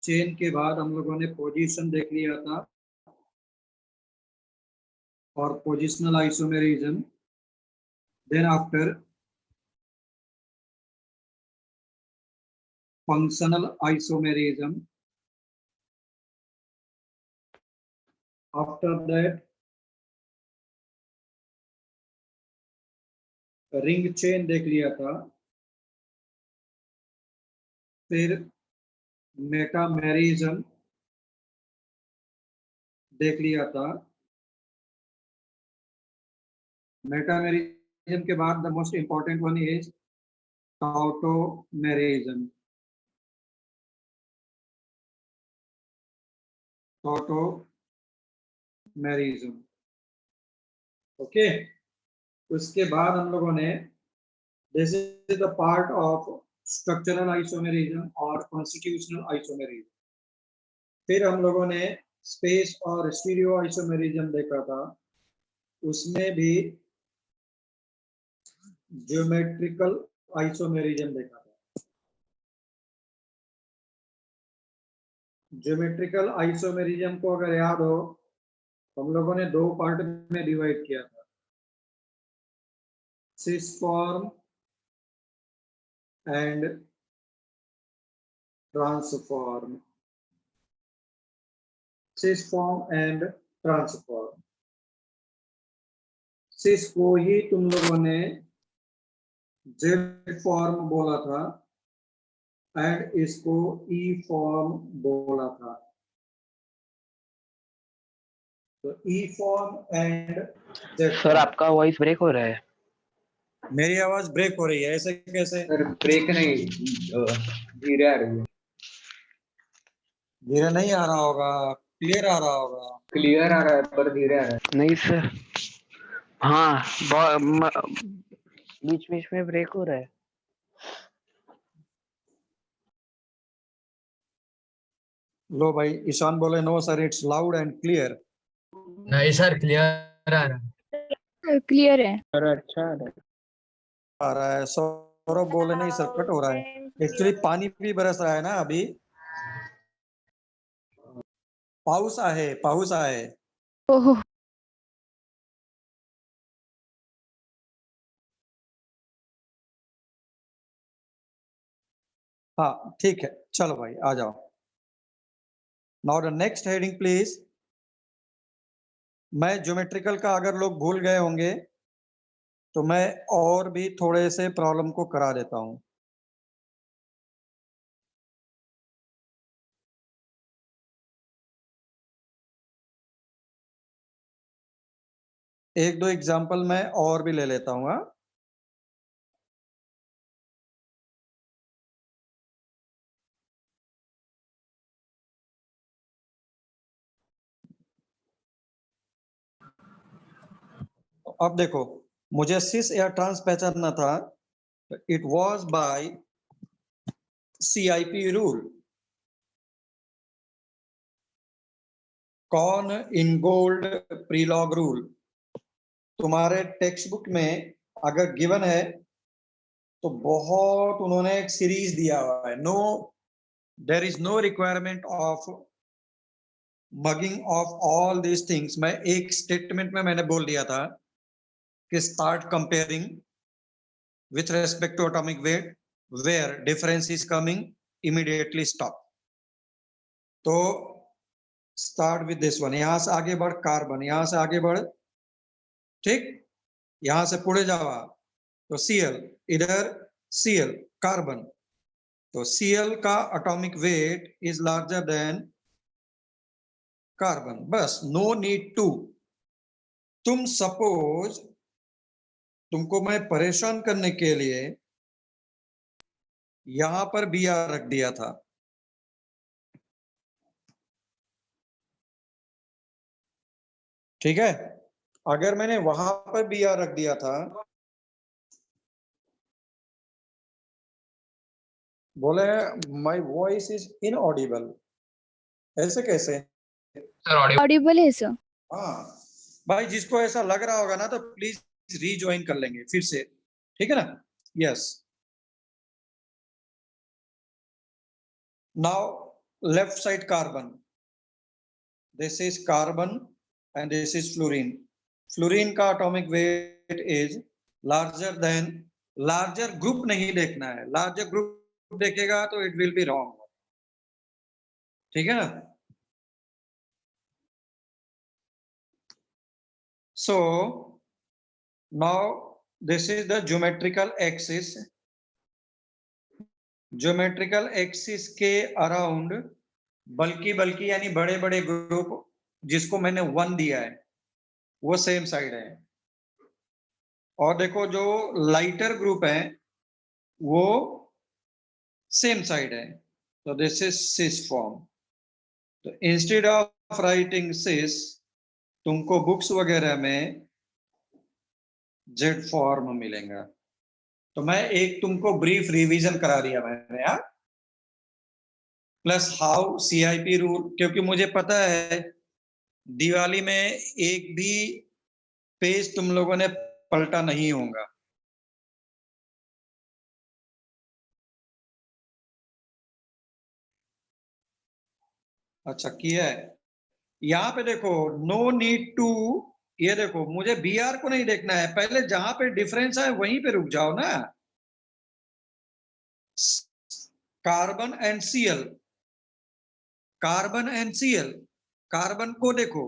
Chain के बाद हम लोगों ने पोजीशन देख लिया था और positional isomerism. Then after functional isomerism. After that, ring chain देख लिया था, फिर मेटामेरिज्म देख लिया था। मेटामेरिज्म के बाद the most important one is tautomerism. Tautomerism, okay. उसके बाद हम लोगों ने this is the part of structural isomerism और कॉन्स्टिट्यूशनल आइसोमेरिज्म। फिर हम लोगों ने स्पेस और स्टीरियो आइसोमेरिज्म देखा था, उसमें भी ज्योमेट्रिकल आइसोमेरिज्म देखा था। ज्योमेट्रिकल आइसोमेरिज्म को अगर याद हो, हम लोगों ने दो पार्ट में डिवाइड किया था, cis form and trans form. Cis form and trans form. Cis को ही तुम लोगों ने जेड फॉर्म बोला था एंड इसको ई फॉर्म बोला था। तो ई फॉर्म एंड जेड। सर आपका वॉइस ब्रेक हो रहा है। मेरी आवाज ब्रेक हो रही है, ऐसे कैसे? सर ब्रेक नहीं, धीरे आ रही है। धीरे नहीं आ रहा होगा, क्लियर आ रहा होगा। क्लियर आ रहा है पर धीरे आ रहा है। नहीं सर, हाँ बीच बीच में ब्रेक हो रहा है। लो भाई, ईशान बोले no sir it's loud and clear. नहीं सर, क्लियर आ रहा है। क्लियर है सर अच्छा आ रहा है। सौरभ बोले नहीं सर कट हो रहा है। एक्चुअली पानी भी बरस रहा है ना अभी, पाउस आहे, पाउस आहे। ओहो हाँ ठीक है, चलो भाई आ जाओ। Now the next heading please. मैं ज्योमेट्रिकल का अगर लोग भूल गए होंगे तो मैं और भी थोड़े से प्रॉब्लम को करा देता हूं। एक दो एग्जांपल मैं और भी ले लेता हूं। अब देखो, मुझे सिस या ट्रांस पहचानना था। It was by CIP rule. Cahn Ingold Prelog rule. तुम्हारे टेक्स्ट बुक में अगर गिवन है तो बहुत उन्होंने एक सीरीज दिया हुआ है। No, there is no requirement of mugging of all these things. मैं एक स्टेटमेंट में मैंने बोल दिया था कि start comparing with respect to atomic weight, where difference is coming immediately stop. तो स्टार्ट विद दिस वन, यहां से आगे बढ़ कार्बन, यहां से आगे बढ़, ठीक, यहां से पुढे जावा तो Cl, इधर Cl कार्बन। तो Cl का atomic weight is larger than carbon, बस, नो नीड टू। तुम सपोज तुमको मैं परेशान करने के लिए यहां पर Br रख दिया था, ठीक है। अगर मैंने वहां पर Br रख दिया था, बोले माय वॉइस इज इनऑडिबल, ऐसे कैसे? सर ऑडिबल है सर। हाँ भाई, जिसको ऐसा लग रहा होगा ना तो प्लीज रीज्वाइन कर लेंगे फिर से, ठीक है ना। Yes, now left side carbon, this is carbon and this is fluorine. Fluorine का atomic weight is larger than, larger group नहीं देखना है, larger group देखेगा तो it will be wrong. ठीक है ना? So now this is the geometrical axis. Geometrical axis के अराउंड बल्कि बल्कि यानी बड़े बड़े ग्रुप जिसको मैंने 1 दिया है वो सेम साइड है, और देखो जो लाइटर ग्रुप है वो सेम साइड है, तो दिस इज सिस फॉर्म. तो इंस्टेड ऑफ राइटिंग सिस तुमको बुक्स वगैरह में जेड फॉर्म मिलेगा. तो मैं एक तुमको ब्रीफ रिवीजन करा दिया मैंने यार, प्लस हाउ CIP रूल, क्योंकि मुझे पता है दिवाली में एक भी पेज तुम लोगों ने पलटा नहीं होगा. अच्छा किया है. यहाँ पे देखो नो नीड टू, ये देखो मुझे BR को नहीं देखना है, पहले जहां पे डिफरेंस है वहीं पे रुक जाओ ना. Carbon and Cl, carbon and Cl, carbon को देखो,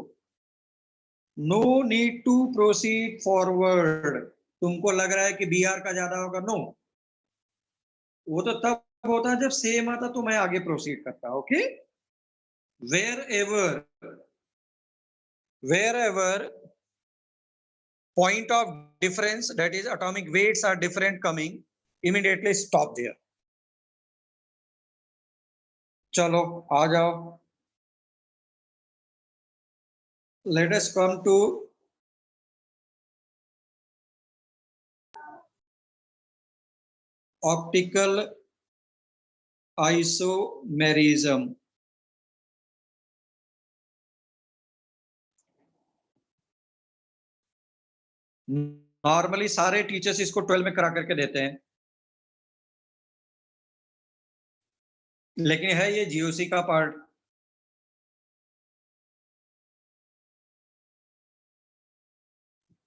no need to proceed forward. तुमको लग रहा है कि BR का ज्यादा होगा, नो, वो तो तब होता है जब सेम आता तो मैं आगे प्रोसीड करता. Okay, wherever point of difference, that is atomic weights are different coming, immediately stop there. चलो आ जाओ, let us come to optical isomerism. Normally सारे टीचर्स इसको 12 में करा करके देते हैं, लेकिन है ये GOC का पार्ट.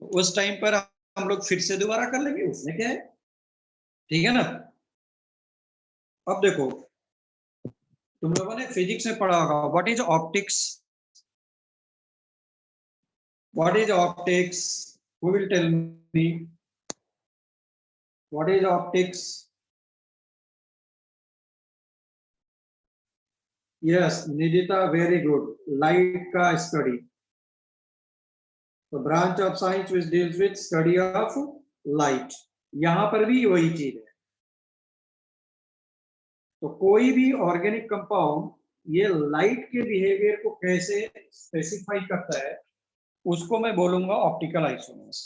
उस टाइम पर हम लोग फिर से दोबारा कर लेंगे, उसमें क्या है. ठीक है ना? अब देखो तुम लोगों ने फिजिक्स में पढ़ा होगा, what is optics, what is optics, who will tell me what is optics? Yes, Nidita, very good. Light का study. The branch of science which deals with study of light. यहाँ पर भी वही चीज है. तो कोई भी ऑर्गेनिक कंपाउंड ये लाइट के बिहेवियर को कैसे स्पेसिफाई करता है उसको मैं बोलूंगा ऑप्टिकल आइसोमर्स.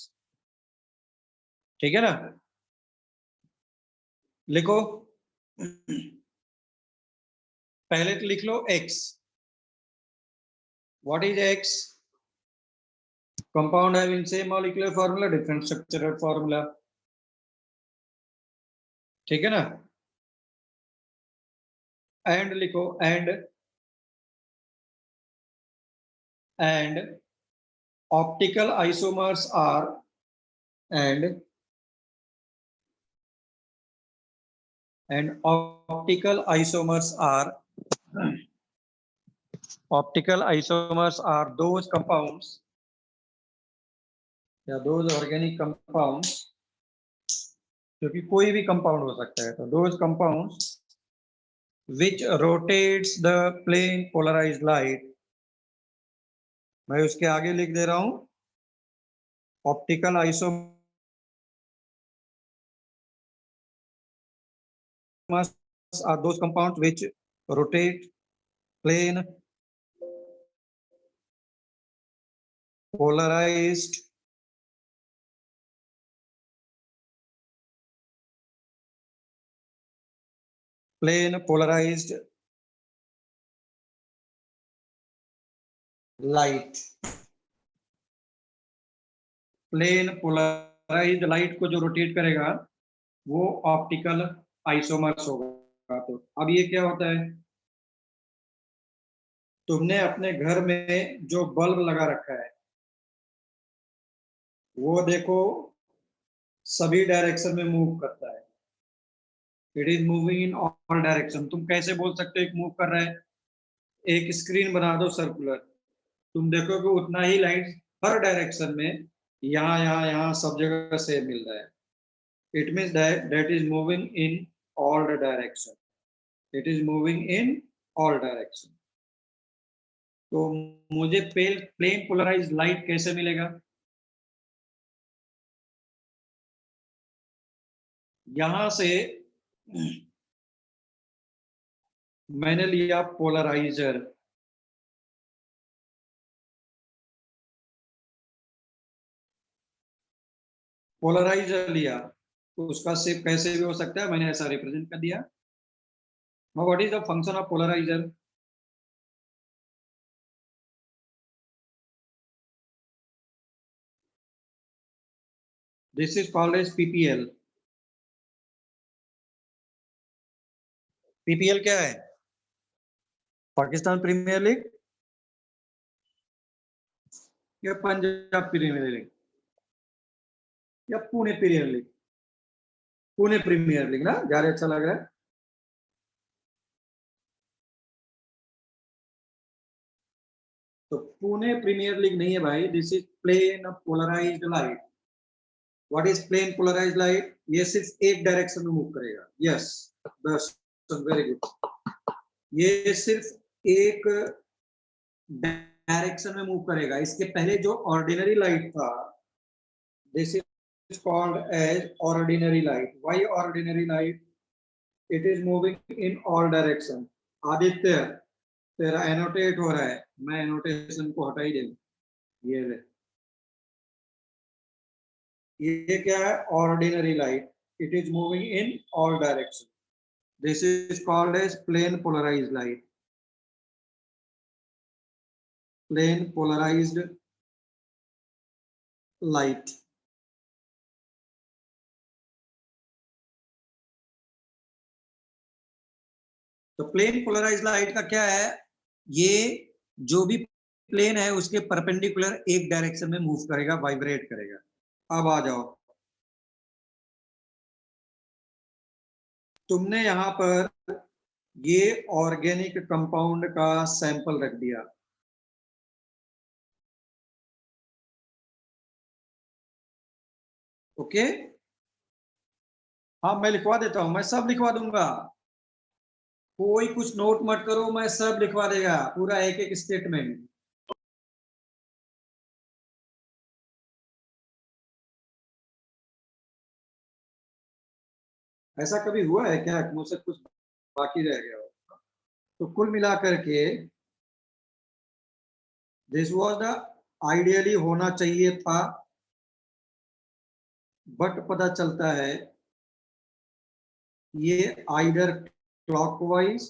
ठीक है ना? लिखो, पहले तो लिख लो X. What is X? Compound having same molecular formula, different structural formula. ठीक है ना? एंड लिखो, and optical isomers are and optical isomers are those compounds या those organic compounds, क्योंकि कोई भी कंपाउंड हो सकता है, तो those compounds which rotates the plane polarized light. मैं उसके आगे लिख दे रहा हूं, optical isomers are those compounds which rotate plane polarized light. Plane polarized light को जो रोटेट करेगा वो ऑप्टिकल आइसोमर्स होगा. तो अब ये क्या होता है, तुमने अपने घर में जो बल्ब लगा रखा है वो देखो सभी डायरेक्शन में मूव करता है। It is moving in all direction. तुम कैसे बोल सकते हो एक मूव कर रहा है? एक स्क्रीन बना दो सर्कुलर, तुम देखोगे उतना ही लाइट हर डायरेक्शन में यहाँ यहाँ यहाँ सब जगह से मिल रहा है। It means that is moving in all the direction. It is moving in all direction. तो मुझे प्लेन पोलराइज्ड लाइट कैसे मिलेगा? यहां से मैंने लिया पोलराइजर, पोलराइजर लिया तो उसका शेप कैसे भी हो सकता है, मैंने ऐसा रिप्रेजेंट कर दिया। Now what is the function of polarizer? This is called as PPL. PPL क्या है? पाकिस्तान प्रीमियर लीग या पंजाब प्रीमियर लीग या Pune premier league? Pune premier league ना, ज्यादा अच्छा लग रहा है। तो पुणे प्रीमियर लीग नहीं है भाई, this is plane polarized light. What is plane polarized light? ये सिर्फ एक डायरेक्शन में मूव करेगा। Yes, very good. ये सिर्फ एक डायरेक्शन में मूव करेगा। इसके पहले जो ऑर्डिनरी लाइट था, this is called as ordinary light. Why ordinary light? It is moving in all direction. Aditya तेरा एनोटेट हो रहा है, मैं एनोटेशन को हटा ही दे। ये ले, ये क्या है? Ordinary light. It is moving in all direction. This is called as plane polarized light. Plane polarized light. तो प्लेन पोलराइज्ड लाइट का क्या है? ये जो भी प्लेन है उसके परपेंडिकुलर एक डायरेक्शन में मूव करेगा, वाइब्रेट करेगा। अब आ जाओ, तुमने यहां पर ये ऑर्गेनिक कंपाउंड का सैंपल रख दिया। ओके, हाँ मैं लिखवा देता हूं, मैं सब लिखवा दूंगा। कोई कुछ नोट मत करो, मैं सब लिखवा देगा, पूरा एक एक स्टेटमेंट। ऐसा कभी हुआ है क्या मुझसे कुछ बाकी रह गया हो? तो कुल मिलाकर के दिस वाज द आइडियली होना चाहिए था, बट पता चलता है ये आइदर क्लॉकवाइज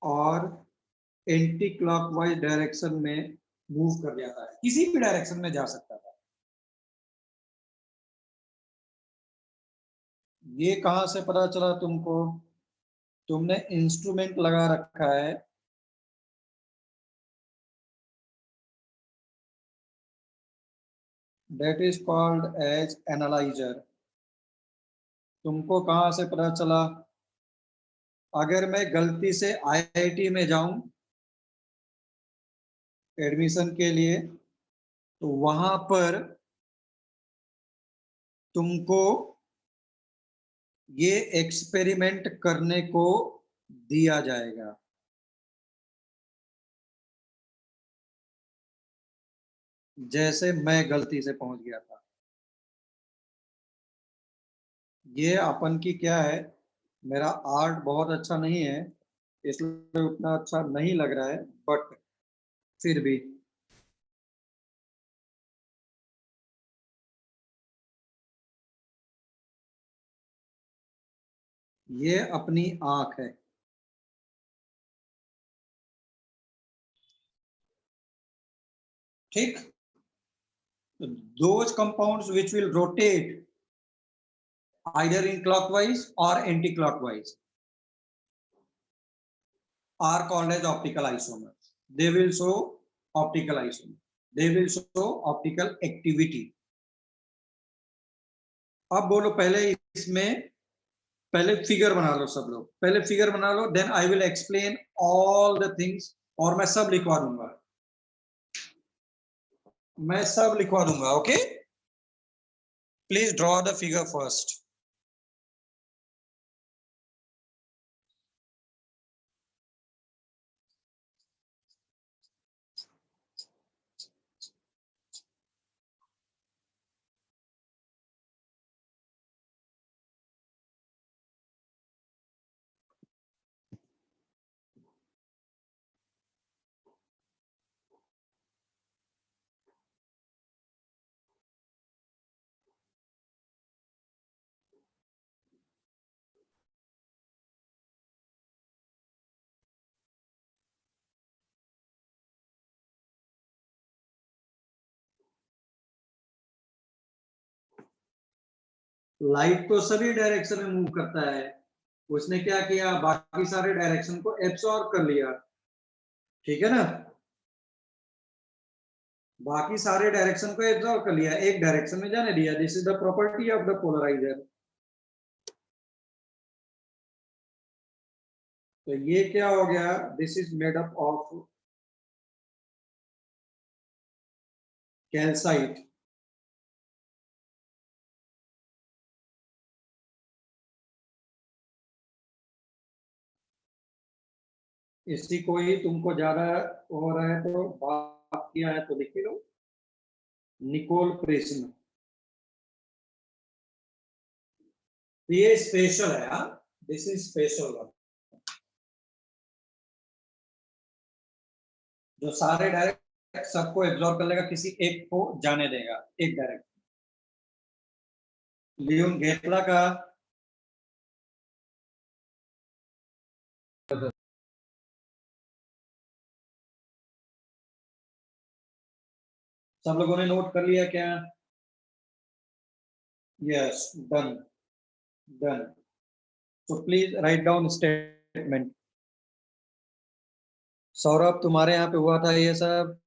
और एंटी क्लॉकवाइज डायरेक्शन में मूव कर जाता है, किसी भी डायरेक्शन में जा सकता था। ये कहां से पता चला तुमको? तुमने इंस्ट्रूमेंट लगा रखा है, that is called as analyzer। तुमको कहां से पता चला? अगर मैं गलती से आईआईटी में जाऊं एडमिशन के लिए, तो वहां पर तुमको ये एक्सपेरिमेंट करने को दिया जाएगा। जैसे मैं गलती से पहुंच गया था। ये अपन की क्या है, मेरा आर्ट बहुत अच्छा नहीं है इसलिए उतना अच्छा नहीं लग रहा है, बट फिर भी ये अपनी आंख है। ठीक, those compounds which will rotate either in clockwise or anti-clockwise, are called as optical isomers. They will show optical isomer. They will show optical activity. अब बोलो पहले इसमें पहले फिगर बना लो सब लोग, पहले फिगर बना लो, then I will explain all the things, और मैं सब लिखवा दूंगा, मैं सब लिखवा दूंगा. Okay, please draw the figure first. Light तो सभी डायरेक्शन में मूव करता है, उसने क्या किया, बाकी सारे डायरेक्शन को एब्सॉर्ब कर लिया. ठीक है ना, बाकी सारे डायरेक्शन को एब्सॉर्ब कर लिया, एक डायरेक्शन में जाने दिया. This is the property of the polarizer. तो ये क्या हो गया, this is made up of calcite. इसी को ही तुमको ज्यादा हो रहा है तो बात किया है तो लिख लो, निकोल प्रिज्म. ये स्पेशल है, हाँ, दिस इज स्पेशल वन, जो सारे डायरेक्ट सबको एब्जॉर्ब कर लेगा, किसी एक को जाने देगा, एक डायरेक्ट. लियोन गेटला का सब लोगों ने नोट कर लिया क्या? Yes, done done. So please write down statement. Saurabh तुम्हारे यहाँ पे हुआ था ये सब?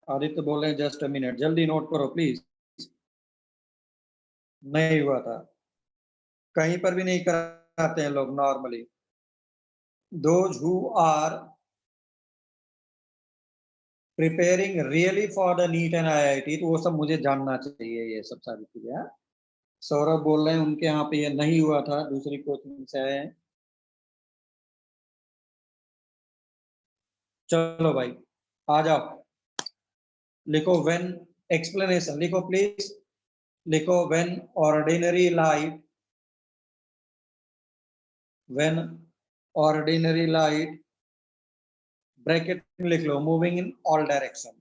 आदित्य बोल रहे हैं जस्ट अ मिनट, जल्दी नोट करो प्लीज. नहीं हुआ था, कहीं पर भी नहीं कराते हैं लोग normally. Those who are preparing really for the NEET and IIT, तो वो सब मुझे जानना चाहिए ये सब सारी चीजें. सौरभ बोल रहे हैं उनके यहाँ पे ये नहीं हुआ था, दूसरी कोचिंग से आए हैं. चलो भाई आ जाओ, लिखो व्हेन, एक्सप्लेनेशन लिखो प्लीज, लिखो when ordinary light, when ordinary light, bracket में लिख लो, moving in all direction,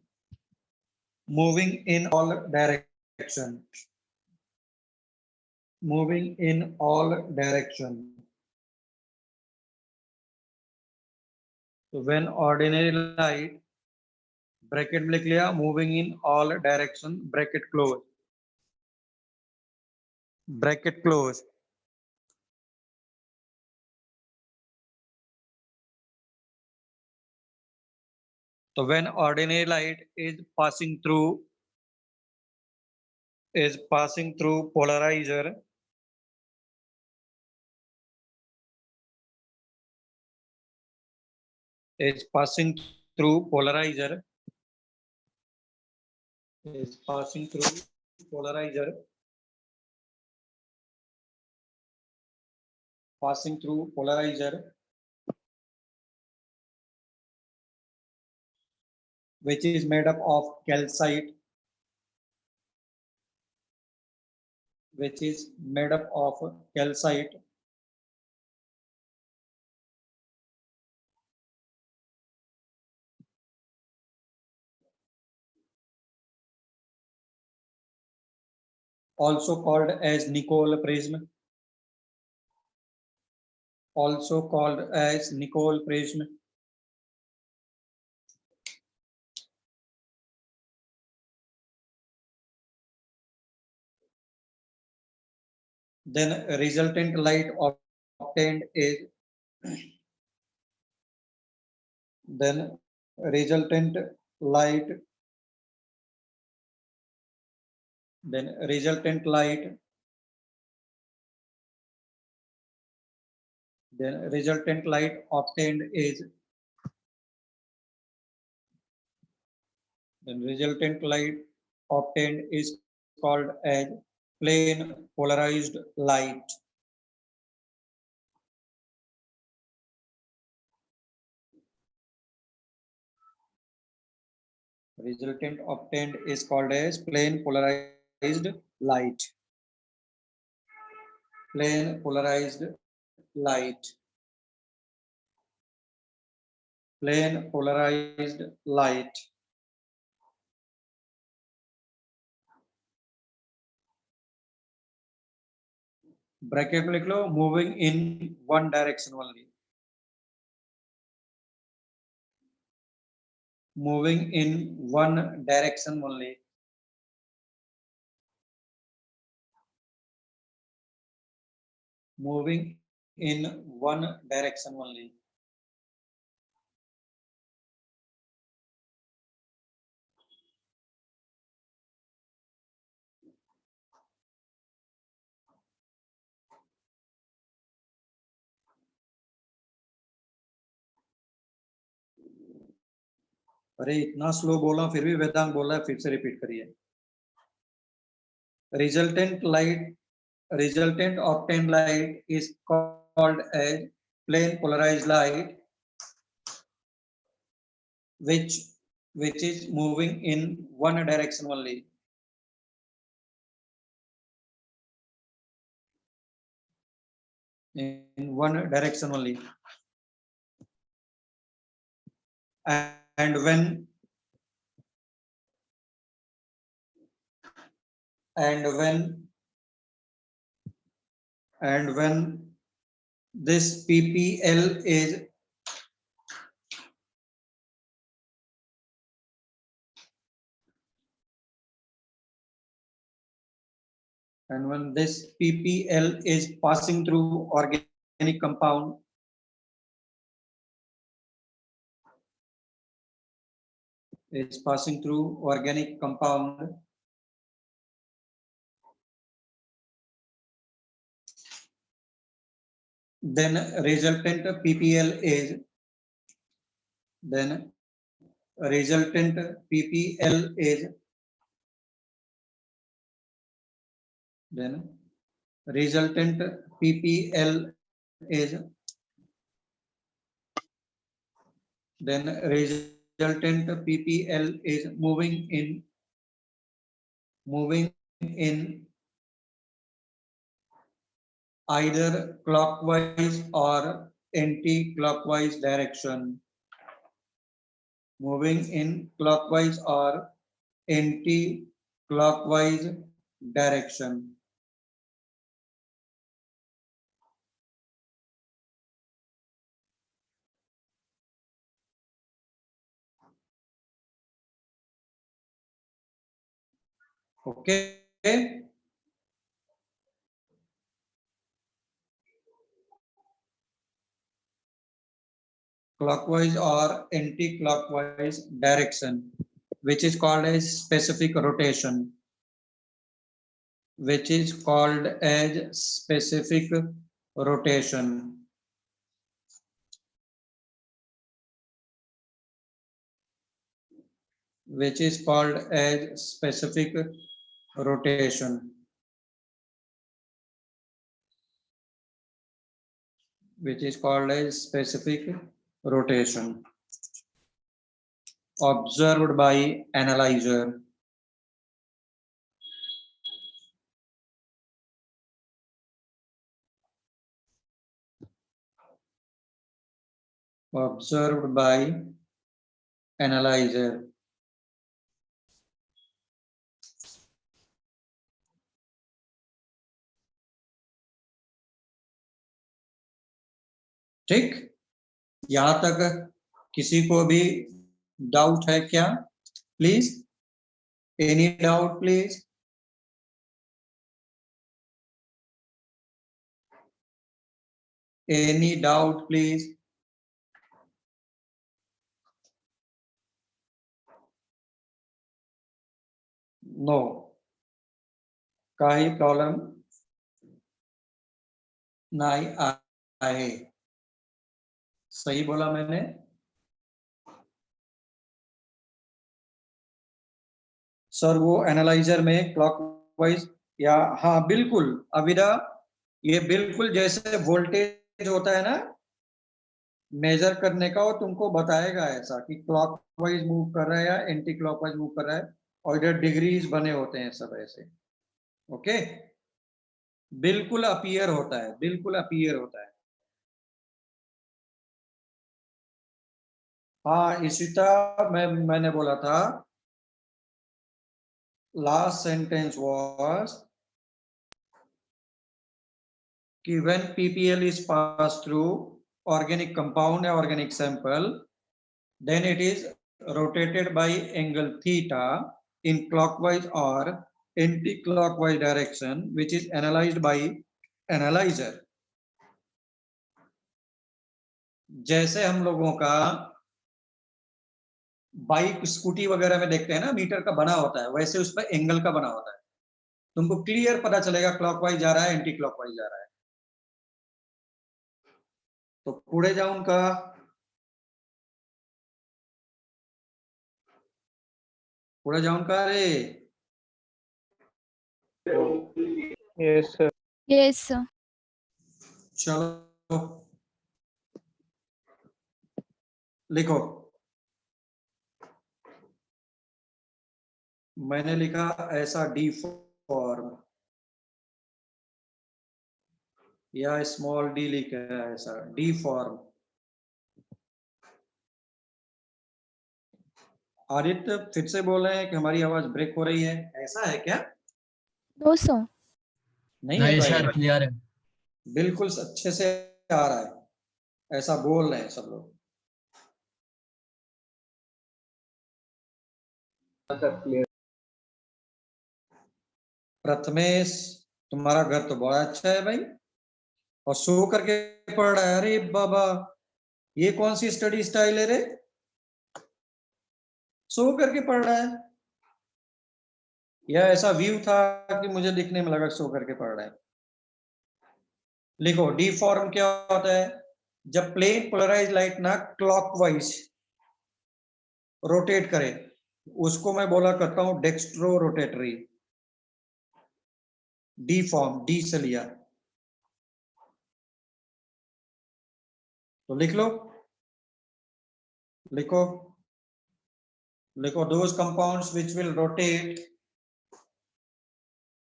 moving in all direction, moving in all direction. तो व्हेन ऑर्डिनरी लाइट, ब्रैकेट में लिख लिया, moving in all direction, bracket close, bracket close. So when ordinary light is passing through polarizer, is passing through polarizer, is passing through polarizer, passing through polarizer, which is made up of calcite, which is made up of calcite, also called as Nicol prism, also called as Nicol prism. Then resultant light obtained is then resultant light, then resultant light, then resultant light obtained is, then resultant light obtained is called as plane polarized light. Resultant obtained is called as plane polarized light. Plane polarized light. Plane polarized light. Bracket में लिख लो moving in one direction only, moving in one direction only, moving in one direction only. अरे इतना slow बोला फिर भी वेदांत बोला है, फिर से रिपीट करिए. Resultant light, resultant obtained light is called as plane polarized light, which is moving in one direction only. In one direction only. And when this PPL is passing through organic compound, then resultant PPL is, then resultant PPL is, then resultant PPL is, then resultant PPL is moving in either clockwise or anti-clockwise direction, moving in clockwise or anti-clockwise direction. Okay. Clockwise or anti-clockwise direction, which is called as specific rotation, which is called as specific rotation. Which is called as specific rotation. Which is called as specific rotation. Observed by analyzer. Observed by analyzer. ठीक, यहां तक किसी को भी doubt है क्या? Please, any doubt please? Any doubt, please? No. काही problem नहीं आए? सही बोला मैंने? सर वो एनालाइजर में क्लॉकवाइज या हाँ बिल्कुल अविदा, ये बिल्कुल जैसे वोल्टेज होता है ना मेजर करने का, वो तुमको बताएगा ऐसा कि क्लॉकवाइज मूव कर रहा है या एंटी क्लॉकवाइज मूव कर रहा है, और इधर डिग्रीज बने होते हैं सब ऐसे। ओके, बिल्कुल अपीयर होता है, बिल्कुल अपीयर होता है। हाँ इशिता, मैंने बोला था लास्ट सेंटेंस वाज कि when PPL is passed through organic compound or organic sample, then it is rotated by angle theta in clockwise or anti-clockwise direction, which is analyzed by analyzer. जैसे हम लोगों का बाइक स्कूटी वगैरह में देखते हैं ना मीटर का बना होता है, वैसे उस पर एंगल का बना होता है। तुमको क्लियर पता चलेगा क्लॉकवाइज जा रहा है एंटी क्लॉकवाइज जा रहा है। तो पुढे जाऊन का पुढे जाऊन का रे? Yes, sir. Yes, sir. चलो लिखो। मैंने लिखा ऐसा डी फॉर्म या स्मॉल डी लिखा है ऐसा डी फॉर्म। आदित्य फिर से बोल रहे हैं कि हमारी आवाज ब्रेक हो रही है, ऐसा है क्या? No, sir. नहीं नहीं है सर, भाई, क्लियर है। बिल्कुल अच्छे से आ रहा है, ऐसा बोल रहे हैं सब लोग। प्रथमेश तुम्हारा घर तो बड़ा अच्छा है भाई, और सो करके पढ़ रहा है। अरे बाबा, ये कौन सी स्टडी स्टाइल है रे? सो करके पढ़ रहा है, या ऐसा व्यू था कि मुझे दिखने में लगा सो करके पढ़ रहा है? लिखो डी फॉर्म क्या होता है? जब प्लेन पोलराइज लाइट ना क्लॉकवाइज रोटेट करे, उसको मैं बोला करता हूं dextro rotatory. D form D से लिया, तो लिख लो, लिखो लिखो those compounds which will rotate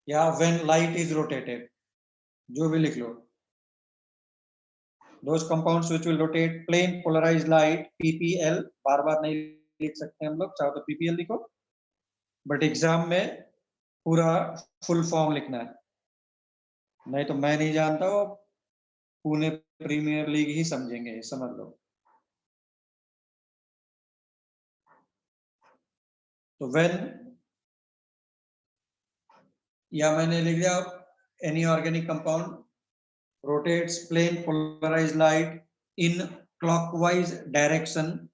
या when light is rotated, जो भी लिख लो। those compounds which will rotate plane polarized light PPL, बार बार नहीं लिख सकते हम लोग, चाहो तो PPL लिखो, बट एग्जाम में पूरा फुल फॉर्म लिखना है, नहीं तो मैं नहीं जानता, वो पुणे प्रीमियर लीग ही समझेंगे, समझ लो। तो when, या मैंने लिख दिया any organic compound rotates plane polarized light in clockwise direction,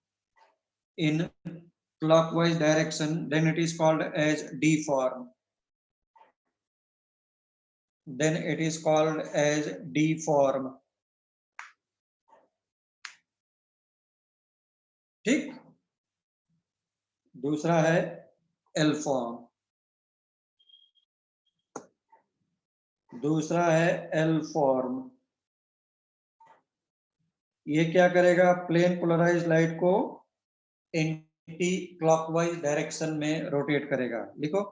then it is called as D form, then it is called as D form। ठीक, दूसरा है L फॉर्म, दूसरा है L फॉर्म। ये क्या करेगा? प्लेन पोलराइज लाइट को anti clockwise direction में रोटेट करेगा। लिखो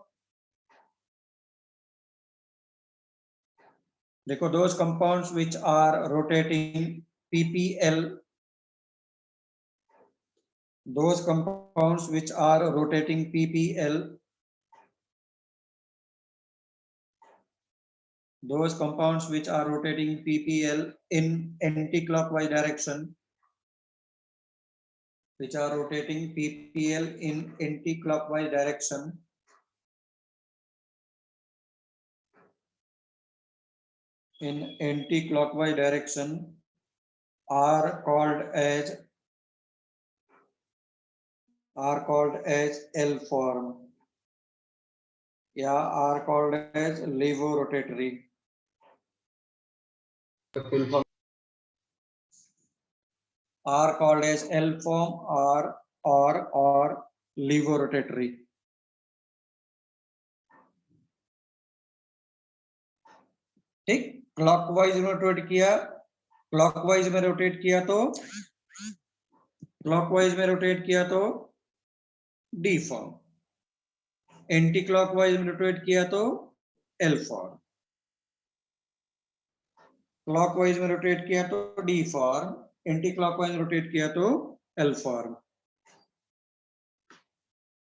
देखो those compounds which are rotating PPL, those compounds which are rotating PPL, those compounds which are rotating PPL in anti-clockwise direction, which are rotating PPL in anti-clockwise direction, in anti-clockwise direction, are called as L form, are called as levorotatory. full form. Are called as L form or levorotatory. ठीक, clockwise में rotate किया, clockwise में rotate किया तो D form, anti clockwise में rotate किया तो L form, clockwise में रोटेट किया तो डी फॉर्म, एंटी क्लॉकवाइज में रोटेट किया तो एल फॉर्म।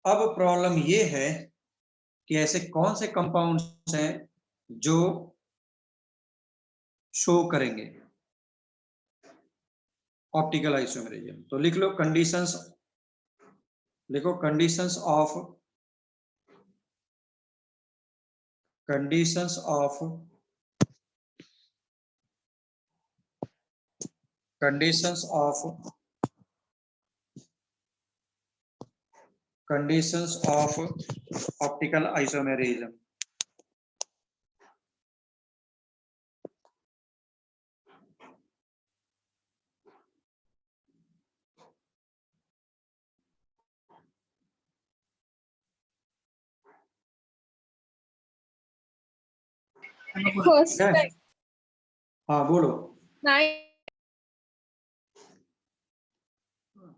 अब प्रॉब्लम ये है कि ऐसे कौन से कंपाउंड्स हैं जो शो करेंगे ऑप्टिकल आइसोमेरिज्म। तो लिख लो कंडीशंस, लिखो conditions of conditions of optical isomerism। First क्या? time. हाँ बोलो, 9.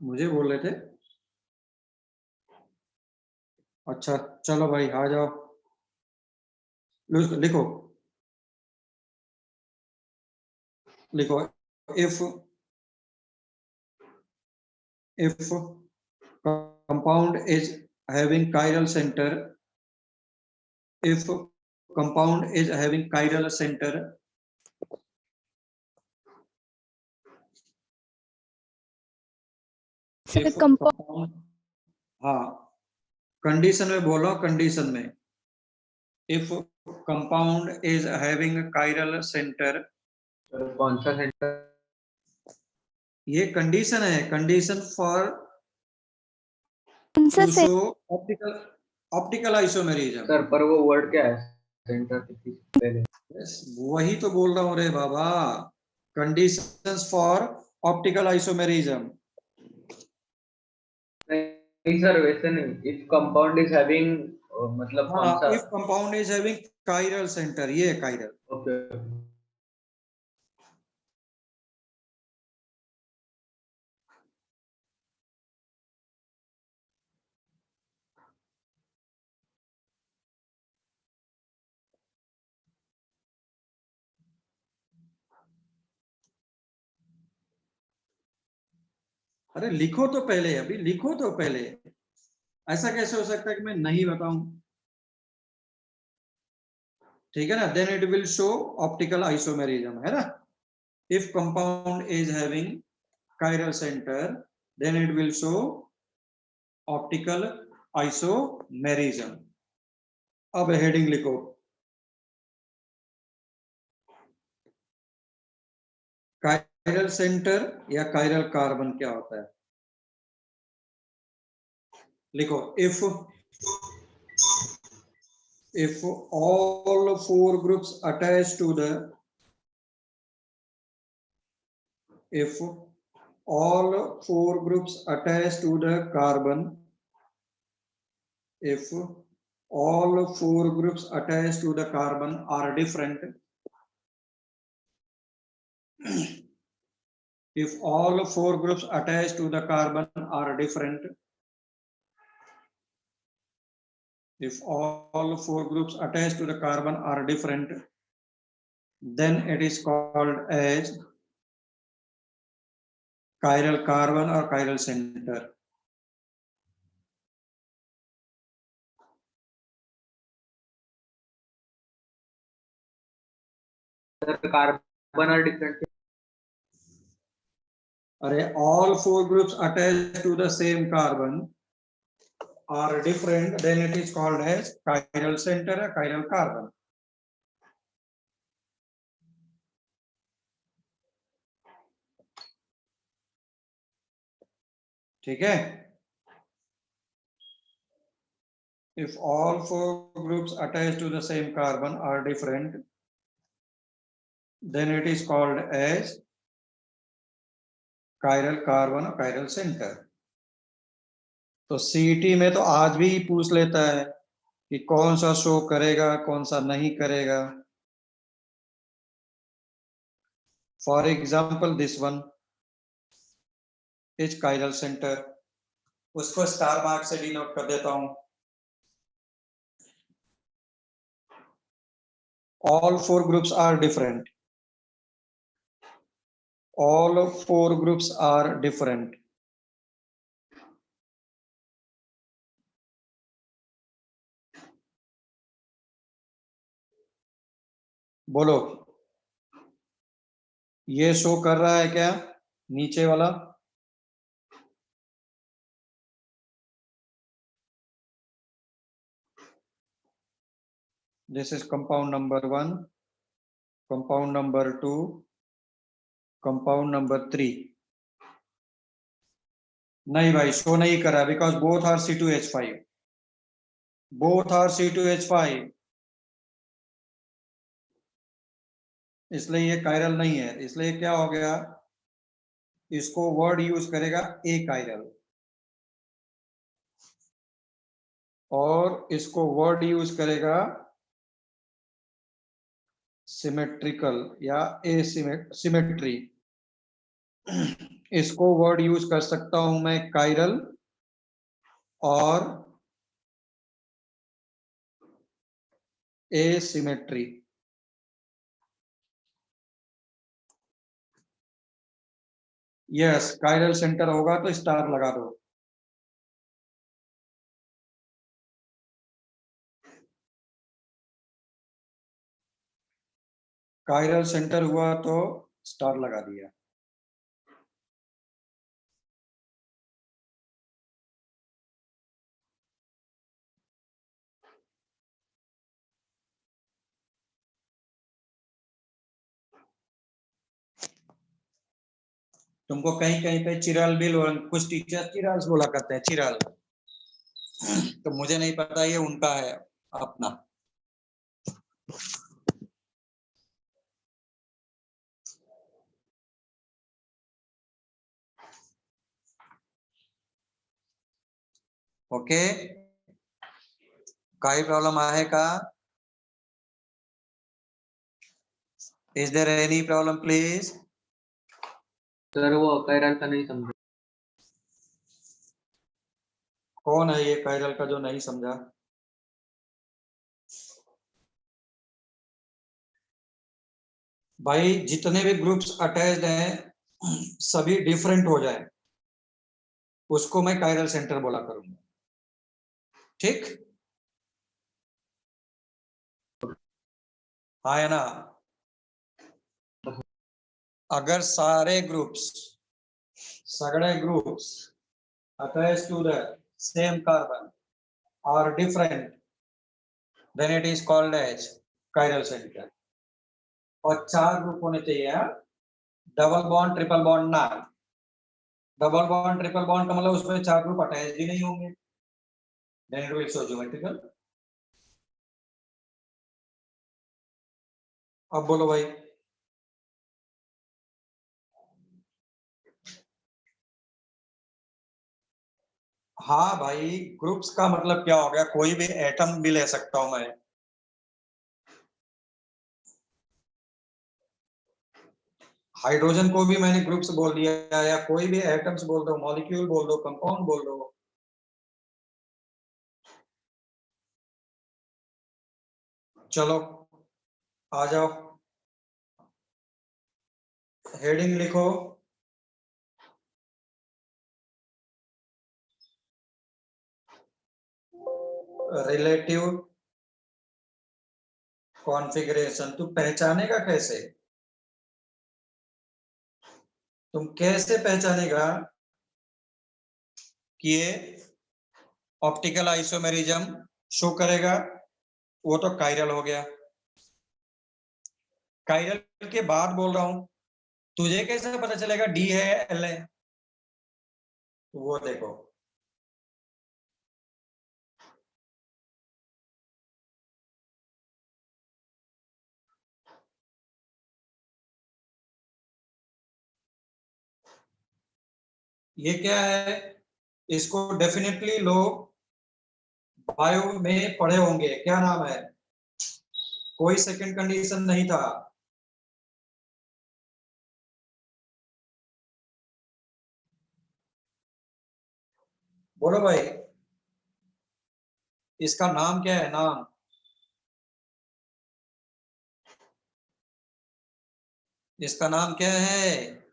मुझे बोल रहे थे। अच्छा चलो भाई आ जाओ, लिखो लिखो if compound is having chiral center, if compound is having chiral center, sir compound, हाँ कंडीशन में बोलो, कंडीशन में if compound is having chiral center, कौन सा सेंटर? ये कंडीशन है, कंडीशन फॉर कौन सा टू से शो ऑप्टिकल आइसोमेरिज्म। सर पर वो वर्ड क्या है सेंटर के पहले? वही तो बोल रहा हूँ रे बाबा, कंडीशंस फॉर ऑप्टिकल आइसोमेरिज्म। नहीं सर वैसे नहीं, इफ कंपाउंड इज हैविंग मतलब कौन सा? If compound is having chiral centre, ये काइरल। ओके अरे लिखो तो पहले, अभी लिखो तो पहले, ऐसा कैसे हो सकता है कि मैं नहीं बताऊं? ठीक है ना, then it will show optical isomerism, है ना। If compound is having chiral center, then it will show optical isomerism। अब हेडिंग लिखो, chiral center या chiral carbon क्या होता है? लिखो if all four groups attached to the, if all four groups attached to the carbon, if all four groups attached to the carbon are different, if all four groups attached to the carbon are different, if all four groups attached to the carbon are different, then it is called as chiral carbon or chiral center। Sir carbon are different? अरे all four groups attached to the same carbon are different, then it is called as chiral center or chiral carbon। ठीक है। If all four groups attached to the same carbon are different, then it is called as chiral carbon or chiral center. तो CET में तो आज भी पूछ लेता है कि कौन सा शो करेगा कौन सा नहीं करेगा। For example this one is chiral centre, उसको स्टार मार्क से डिनोट कर देता हूं। All four groups are different. All four groups are different. बोलो, ये शो कर रहा है क्या नीचे वाला? This is compound number 1, compound number 2, compound number 3. नहीं भाई, शो नहीं कर रहा because both are C2H5, both are C2H5, इसलिए ये कायरल नहीं है। इसलिए क्या हो गया, इसको वर्ड यूज करेगा ए कायरल, और इसको वर्ड यूज करेगा सिमेट्रिकल या एसिमेट्री। इसको वर्ड यूज कर सकता हूं मैं कायरल और एसिमेट्री। यस, कायरल सेंटर होगा तो स्टार लगा दो। कायरल सेंटर हुआ तो स्टार लगा दिया। तुमको कहीं कहीं पे चिराल भी, कुछ टीचर चिराल्स बोला करते हैं, चिराल। तो मुझे नहीं पता, ये उनका है अपना। ओके, काही प्रॉब्लम आहे का? Is there any problem please? Sir वो कायरल का नहीं समझा। कौन है ये कायरल का जो नहीं समझा? भाई जितने भी ग्रुप्स अटैच्ड हैं सभी डिफरेंट हो जाए, उसको मैं कायरल सेंटर बोला करूंगा। ठीक, हाँ है ना? अगर सारे ग्रुप्स, सगळे groups attached to the same carbon are different, then it is called as chiral center. और 4 ग्रुप होने चाहिए, डबल बॉन्ड ट्रिपल बॉन्ड ना। डबल बॉन्ड ट्रिपल बॉन्ड का मतलब उसमें 4 ग्रुप अटैच भी नहीं होंगे, then it will show geometrical। अब बोलो भाई, हाँ भाई, ग्रुप्स का मतलब क्या हो गया? कोई भी एटम भी ले सकता हूं मैं। हाइड्रोजन को भी मैंने ग्रुप्स बोल दिया, या कोई भी एटम्स बोल दो, मॉलिक्यूल बोल दो, कंपाउंड बोल दो। चलो आ जाओ, हेडिंग लिखो, रिलेटिव कॉन्फ़िगरेशन। तू पहचानेगा कैसे? तुम कैसे पहचानेगा कि ये ऑप्टिकल आइसोमेरिज्म शो करेगा? वो तो कायरल हो गया। कायरल के बाद बोल रहा हूं, तुझे कैसे पता चलेगा डी है एल है? वो देखो, ये क्या है, इसको डेफिनेटली लोग बायो में पढ़े होंगे। क्या नाम है? कोई सेकंड कंडीशन नहीं था। बोलो भाई, इसका नाम क्या है? नाम इसका नाम क्या है?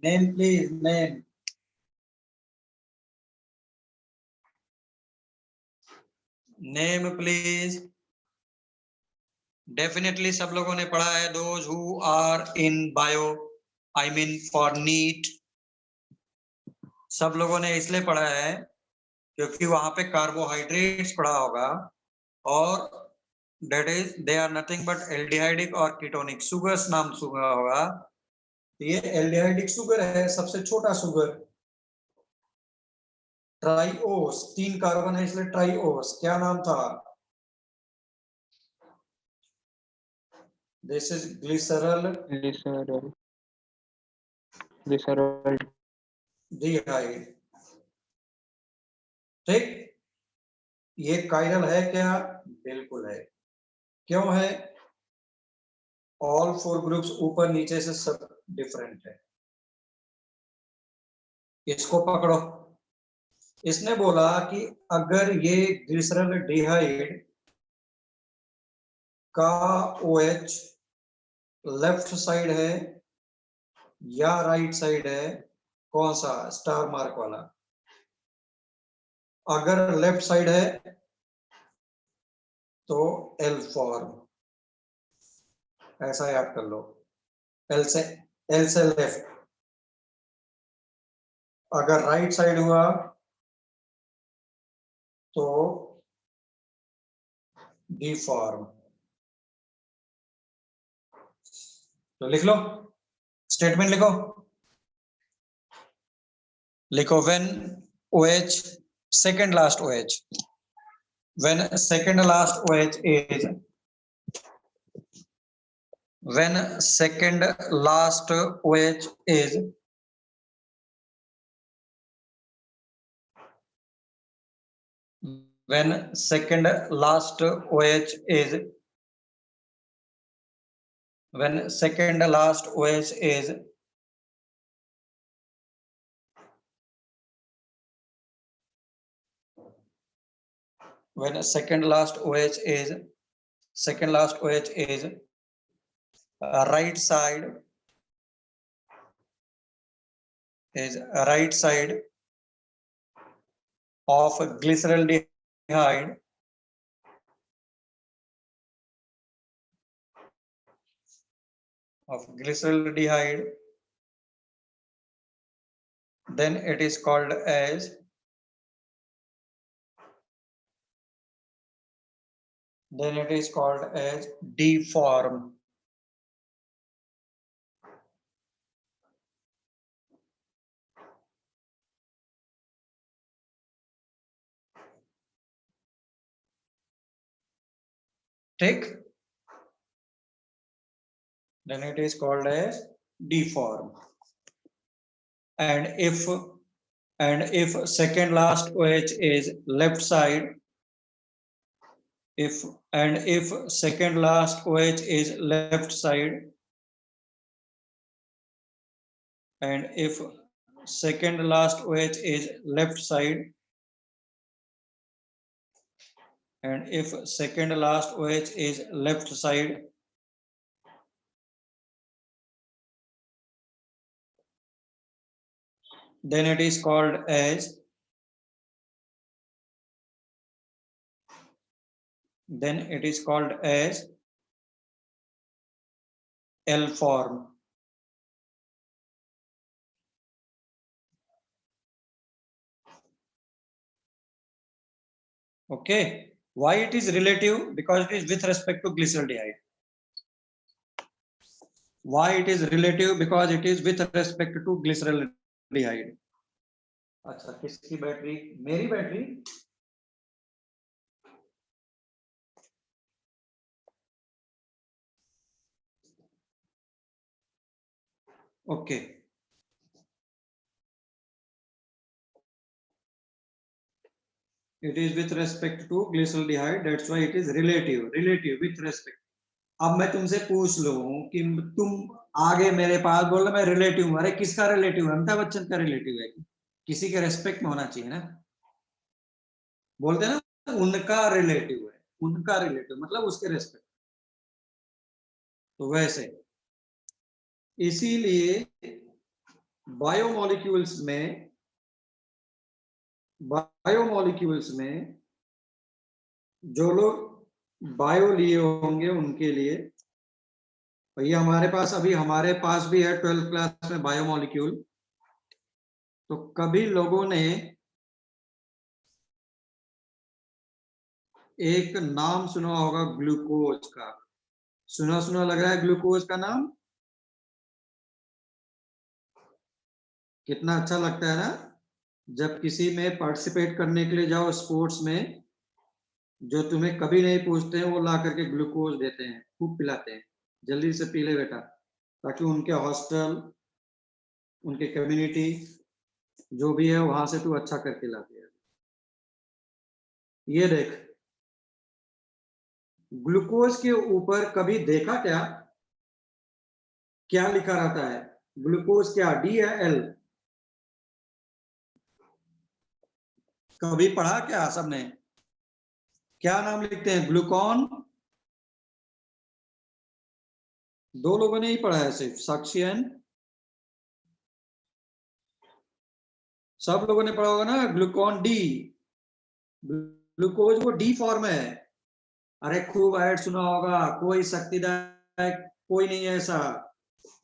Name please, name. Name please. Definitely सब लोगों ने पढ़ा है, those who are in bio, I mean for NEET. सब लोगों ने इसलिए पढ़ा है क्योंकि वहां पे कार्बोहाइड्रेट्स पढ़ा होगा, और that is they are nothing but aldehydic और कीटोनिक सुगर्स नाम सुना होगा। ये एल्डिहाइडिक शुगर है, सबसे छोटा शुगर। ट्राइओस, 3 कार्बन है इसलिए ट्राइओस। क्या नाम था? This is glyceraldehyde. ठीक, ये कायरल है क्या? बिल्कुल है। क्यों है? ऑल 4 ग्रुप्स ऊपर नीचे से सब डिफरेंट है। इसको पकड़ो। इसने बोला कि अगर ये ग्लिसरल डिहाइड का OH लेफ्ट साइड है या राइट साइड है, कौन सा? स्टार मार्क वाला। अगर लेफ्ट साइड है तो एल फॉर्म, ऐसा याद कर लो। एल से लेफ्ट। अगर राइट साइड हुआ तो डी फॉर्म। तो लिख लो, स्टेटमेंट लिखो। लिखो when OH, second last OH, when second last OH is, when second last OH is when second last OH is when second last OH is when second last OH is right side of glyceraldehyde, then it is called as D form. Take, then it is called as D form. And if second last OH is left side, if second last OH is left side, and if second last OH is left side, and if second last OH is left side, then it is called as L form. Okay, why it is relative? Because it is with respect to glyceraldehyde. Why it is relative? Because it is with respect to glyceraldehyde. अच्छा, किसकी battery? मेरी battery? Okay, it is with respect to glyceraldehyde, that's why it is relative with respect. अब मैं तुमसे पूछ लूं कि तुम आगे मेरे पास बोल रहे मैं रिलेटिव हूं, अरे किसका रिलेटिव है? अमिताभ बच्चन का रिलेटिव है, किसी के रेस्पेक्ट में होना चाहिए ना। बोलते हैं ना उनका रिलेटिव है, उनका रिलेटिव मतलब उसके रेस्पेक्ट। तो वैसे इसीलिए बायोमोलिक्यूल्स में जो लोग बायो लिए होंगे उनके लिए, भैया हमारे पास भी है 12th क्लास में बायोमोलिक्यूल। तो कभी लोगों ने एक नाम सुना होगा ग्लूकोज का, सुना लग रहा है ग्लूकोज का नाम? कितना अच्छा लगता है ना, जब किसी में पार्टिसिपेट करने के लिए जाओ स्पोर्ट्स में, जो तुम्हें कभी नहीं पूछते हैं वो ला करके ग्लूकोज देते हैं, खूब पिलाते हैं, जल्दी से पी ले बेटा, ताकि उनके हॉस्टल, उनके कम्युनिटी जो भी है वहां से तू अच्छा करके लाते हैं। ये देख, ग्लूकोज के ऊपर कभी देखा क्या लिखा रहता है? ग्लूकोज क्या डी है एल? कभी पढ़ा क्या सबने? क्या नाम लिखते हैं? ग्लूकॉन? दो लोगों ने ही पढ़ा है सिर्फ, साक्षी एंड सब लोगों ने पढ़ा होगा ना ग्लूकॉन डी। ग्लूकोज वो डी फॉर्म है। अरे खूब ऐड सुना होगा, कोई शक्तिदायक कोई नहीं ऐसा,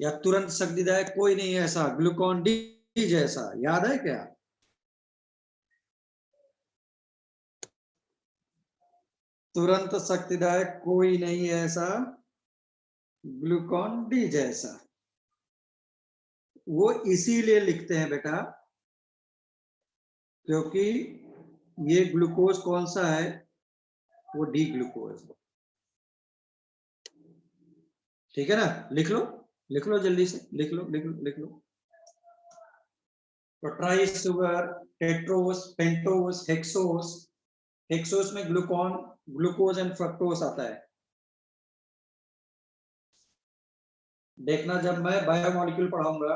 या तुरंत शक्तिदायक कोई नहीं ऐसा, ग्लूकॉन डी जैसा, याद है क्या? तुरंत शक्तिदायक कोई नहीं ऐसा, ग्लूकॉन डी जैसा। वो इसीलिए लिखते हैं बेटा क्योंकि ये ग्लूकोज कौन सा है? वो डी ग्लूकोज। ठीक है ना? लिख लो जल्दी से, लिख लो। तो try sugar, Tedros, pentose, hexose. Hexose में ग्लूकोज एंड फ्रक्टोस आता है। देखना जब मैं बायोमोलिक्यूल पढ़ाऊंगा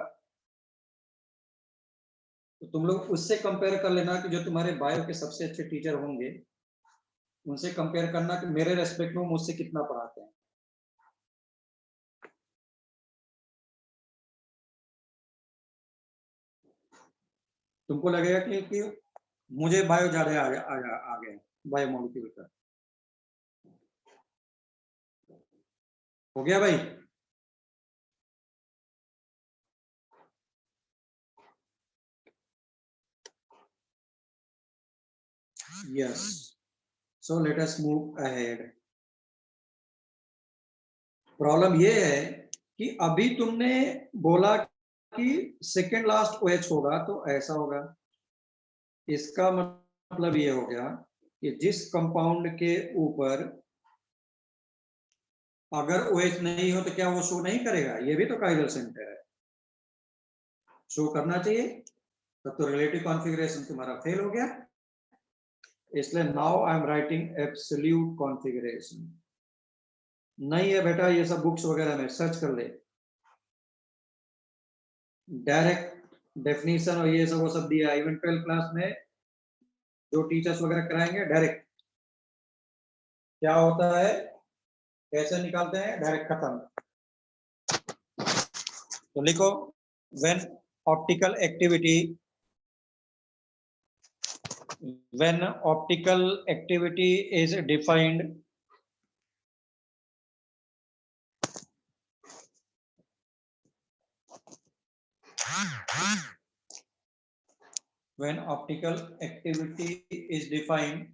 तो तुम लोग उससे कंपेयर कर लेना कि जो तुम्हारे बायो के सबसे अच्छे टीचर होंगे उनसे कंपेयर करना कि मेरे रेस्पेक्ट में मुझसे कितना पढ़ाते हैं। तुमको लगेगा कि मुझे बायो ज्यादा आ गया बायोमोलिक्यूल का। हो गया भाई? Yes, so let us move ahead. Problem ये है कि अभी तुमने बोला कि सेकेंड लास्ट OH होगा तो ऐसा होगा। इसका मतलब ये हो गया कि जिस कंपाउंड के ऊपर अगर OH नहीं हो तो क्या वो शो नहीं करेगा? ये भी तो काइरल सेंटर है, शो करना चाहिए। तब तो रिलेटिव कॉन्फ़िगरेशन तुम्हारा फेल हो गया। इसलिए now I am writing absolute configuration. नहीं है बेटा ये सब बुक्स वगैरह में सर्च कर ले, डायरेक्ट डेफिनेशन और ये सब वो सब दिया। इवन 12th क्लास में जो टीचर्स वगैरह कराएंगे डायरेक्ट क्या होता है, कैसे निकालते हैं, डायरेक्ट खत्म। तो लिखो, when optical activity is defined when optical activity is defined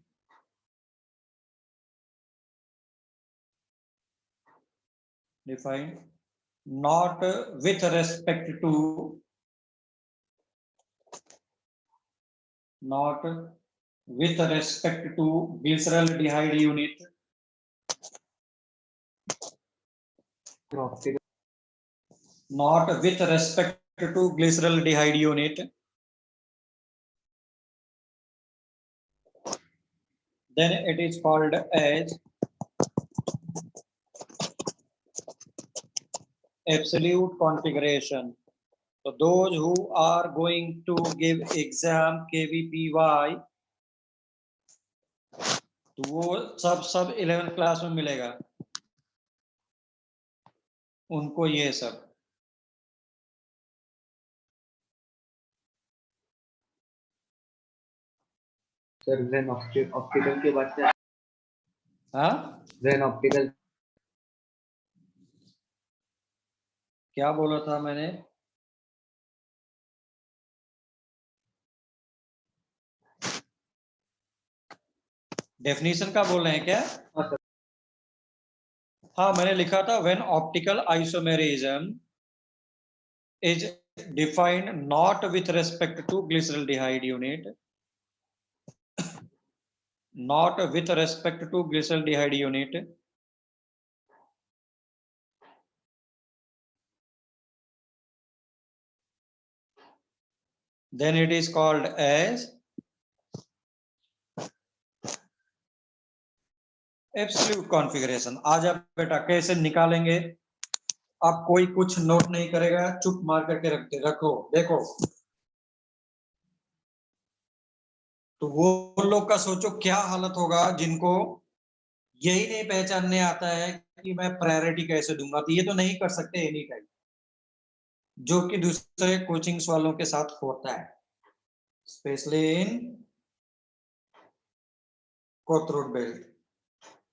not with respect to not with respect to glyceraldehyde unit, not with respect to glyceraldehyde unit, then it is called as absolute configuration. So those who are going to give exam KVPY, तो वो सब 11th class में मिलेगा उनको ये सब। Sir when optical के बाद क्या? हाँ वेन ऑप्टिकल क्या बोला था मैंने? डेफिनेशन का बोल रहे हैं क्या? हाँ मैंने लिखा था when optical isomerism is defined not with respect to glyceraldehyde unit, not with respect to glyceraldehyde unit, then it is called as absolute configuration. आजा बेटा कैसे निकालेंगे? अब कोई कुछ नोट नहीं करेगा, चुप मार करके रखो। देखो तो वो लोग का सोचो क्या हालत होगा जिनको यही नहीं पहचानने आता है कि मैं प्रायोरिटी कैसे दूंगा, तो ये तो नहीं कर सकते एनी टाइम, जो कि दूसरे कोचिंग्स वालों के साथ होता है, स्पेशली इन कोथरूड बेल्ट।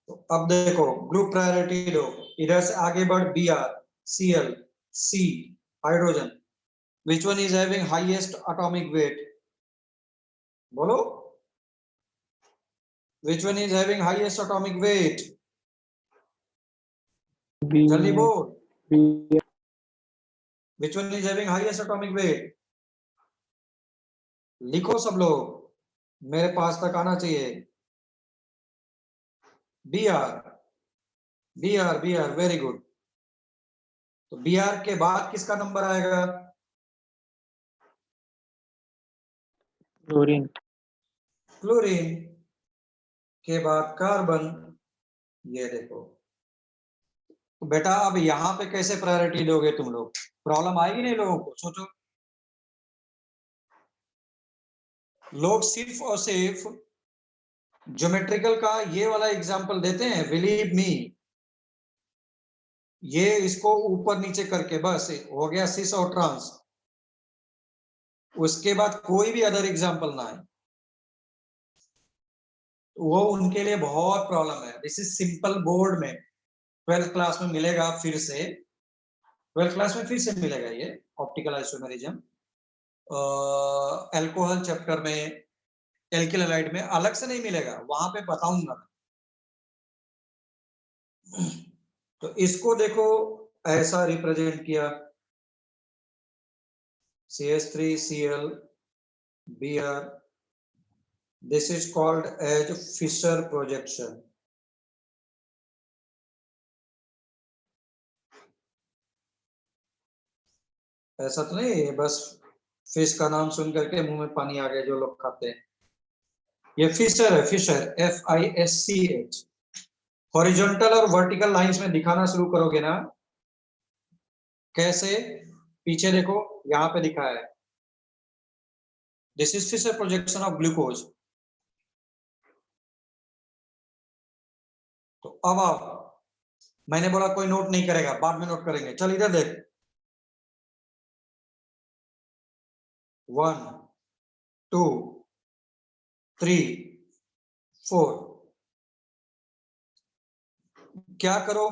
तो अब देखो ग्रुप प्रायोरिटी लो, इधर से आगे बढ़ Br, Cl, C, hydrogen, which one is having highest atomic weight? बोलो, which one is having highest atomic weight? जल्दी बोल, which one is having highest atomic weight? लिखो सब लोग, मेरे पास तक आना चाहिए। Br, very good. तो Br के बाद किसका नंबर आएगा? क्लोरीन। क्लोरीन के बाद कार्बन। ये देखो तो बेटा अब यहाँ पे कैसे प्रायोरिटी दोगे तुम लोग? प्रॉब्लम आएगी नहीं लोगों को? सोचो, लोग सिर्फ और सिर्फ ज्योमेट्रिकल का ये वाला एग्जांपल देते हैं, बिलीव मी, ये इसको ऊपर नीचे करके बस हो गया सिस और ट्रांस, उसके बाद कोई भी अदर एग्जांपल ना है, वो उनके लिए बहुत प्रॉब्लम है। दिस इज सिंपल बोर्ड में 12th क्लास में मिलेगा, फिर से 12th क्लास में फिर से मिलेगा ये ऑप्टिकल आइसोमेरिज्म, अल्कोहल चैप्टर में, एल्किल हैलाइड में अलग से नहीं मिलेगा, वहां पे बताऊंगा। तो इसको देखो ऐसा रिप्रेजेंट किया, CH3Cl Br, this is called as Fischer projection। ऐसा तो नहीं बस फिश का नाम सुन करके मुंह में पानी आ गया जो लोग खाते हैं। ये फिशर है, फिशर FISCH। हॉरिजॉन्टल और वर्टिकल लाइंस में दिखाना शुरू करोगे ना, कैसे? पीछे देखो यहाँ पे दिखा है, this is Fischer projection of glucose. तो अब आप, मैंने बोला कोई नोट नहीं करेगा, बाद में नोट करेंगे। चल इधर देख, 1 2 3 4। क्या करो,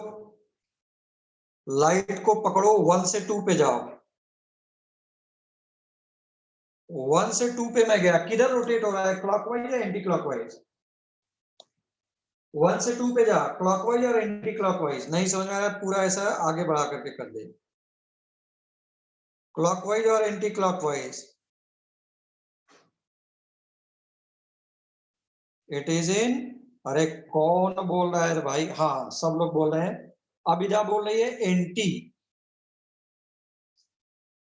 लाइट को पकड़ो, 1 से 2 पे जाओ। 1 से 2 पे मैं गया, किधर रोटेट हो रहा है, क्लॉकवाइज या एंटी क्लॉकवाइज? 1 से 2 पे जा, क्लॉकवाइज और एंटी क्लॉकवाइज? नहीं समझ में आ रहा है, पूरा ऐसा आगे बढ़ा करके कर दे, क्लॉकवाइज और anti clockwise. It is in, अरे कौन बोल रहा है भाई? हाँ, सब लोग बोल रहे हैं। अभिजा बोल रही है एंटी।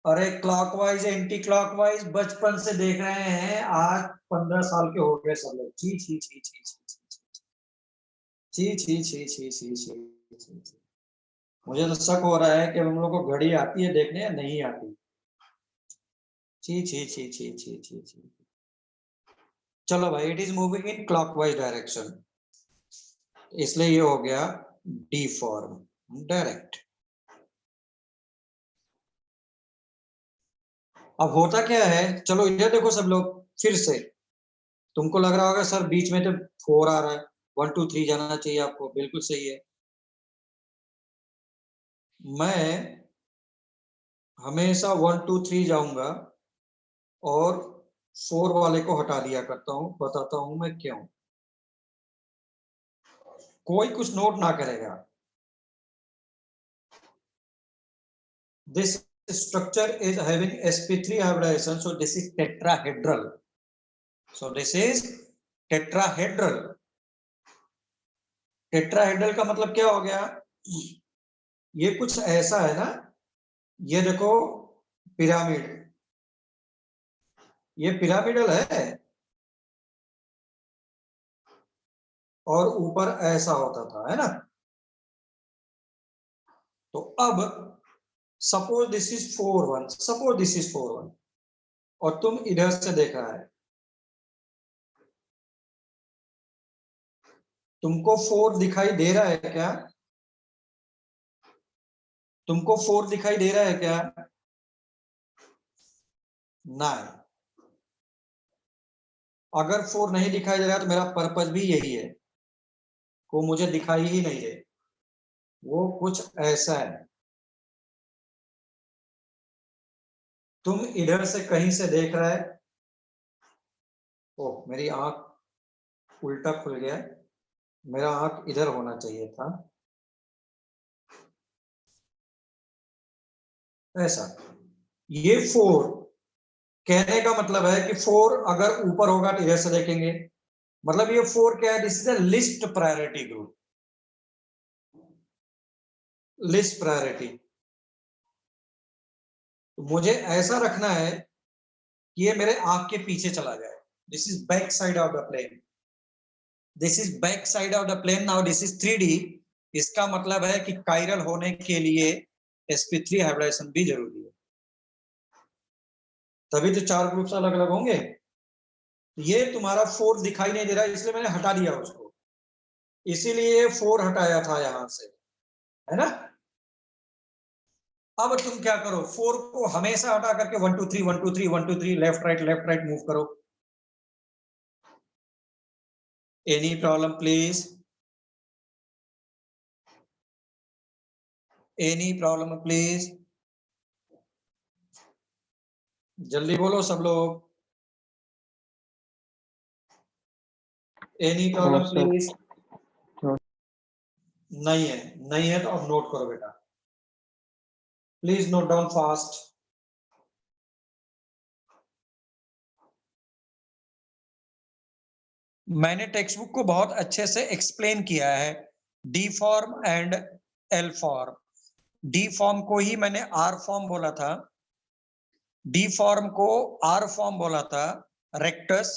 अरे क्लॉकवाइज एंटी क्लॉकवाइज बचपन से देख रहे हैं, आज 15 साल के हो गए सब लोग। छी छी छी छी छी छी छी छी छी छी छी। मुझे तो शक हो रहा है कि हम लोग को घड़ी आती है देखने या नहीं आती। छी छी छी छी छी छी छी। चलो भाई, it is moving in clockwise direction, इसलिए ये हो गया डी फॉर्म डायरेक्ट। अब होता क्या है, चलो इधर देखो सब लोग फिर से। तुमको लग रहा होगा सर बीच में तो 4 आ रहा है, 1 2 3 जाना चाहिए आपको, बिल्कुल सही है। मैं हमेशा 1 2 3 जाऊंगा और 4 वाले को हटा दिया करता हूं, बताता हूं मैं क्यों। कोई कुछ नोट ना करेगा। This structure is having sp3 hybridization, so this is tetrahedral. So this is tetrahedral. Tetrahedral का मतलब क्या हो गया? ये कुछ ऐसा है ना, ये देखो पिरामिड, ये पिरामिडल है और ऊपर ऐसा होता था, है ना? तो अब suppose this is 4 1, suppose this is 4 1 और तुम इधर से देख रहा है, तुमको 4 दिखाई दे रहा है क्या? तुमको 4 दिखाई दे रहा है क्या? नहीं। अगर 4 नहीं दिखाई दे रहा तो मेरा पर्पस भी यही है, वो मुझे दिखाई ही नहीं दे। वो कुछ ऐसा है, तुम इधर से कहीं से देख रहा है। ओह, मेरी आंख उल्टा खुल गया, मेरा आंख इधर होना चाहिए था, ऐसा। ये 4 कहने का मतलब है कि 4 अगर ऊपर होगा तो इधर से देखेंगे, मतलब ये 4 क्या है? This is a list priority group, list priority. तो मुझे ऐसा रखना है कि ये मेरे आंख के पीछे चला जाए। This is back side of the plane, this is back side of the plane. Now this is 3D। इसका मतलब है कि कायरल होने के लिए sp3 हाइब्रिडाइजेशन भी जरूरी है, तभी तो 4 ग्रुप्स अलग अलग होंगे। ये तुम्हारा 4 दिखाई नहीं दे रहा, इसलिए मैंने हटा दिया उसको, इसीलिए 4 हटाया था यहां से, है ना? अब तुम क्या करो, 4 को हमेशा हटा करके 1 2 3 1 2 3 1 2 3 लेफ्ट राइट मूव करो। Any problem please? Any problem please? जल्दी बोलो सब लोग। Any problem No, sir. Please? No. नहीं है, नहीं है तो अब नोट करो बेटा, प्लीज नोट डाउन फास्ट। मैंने टेक्स्ट बुक को बहुत अच्छे से एक्सप्लेन किया है, D form and L form. D form को ही मैंने आर फॉर्म बोला था, डी फॉर्म को आर फॉर्म बोला था, रेक्टस,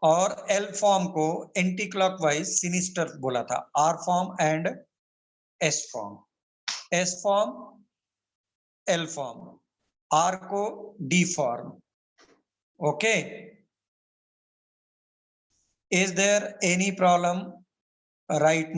और एल फॉर्म को एंटी क्लॉकवाइज सिनिस्टर बोला था। R form and S form, S form L form, R को D form. Okay, is there any problem right now?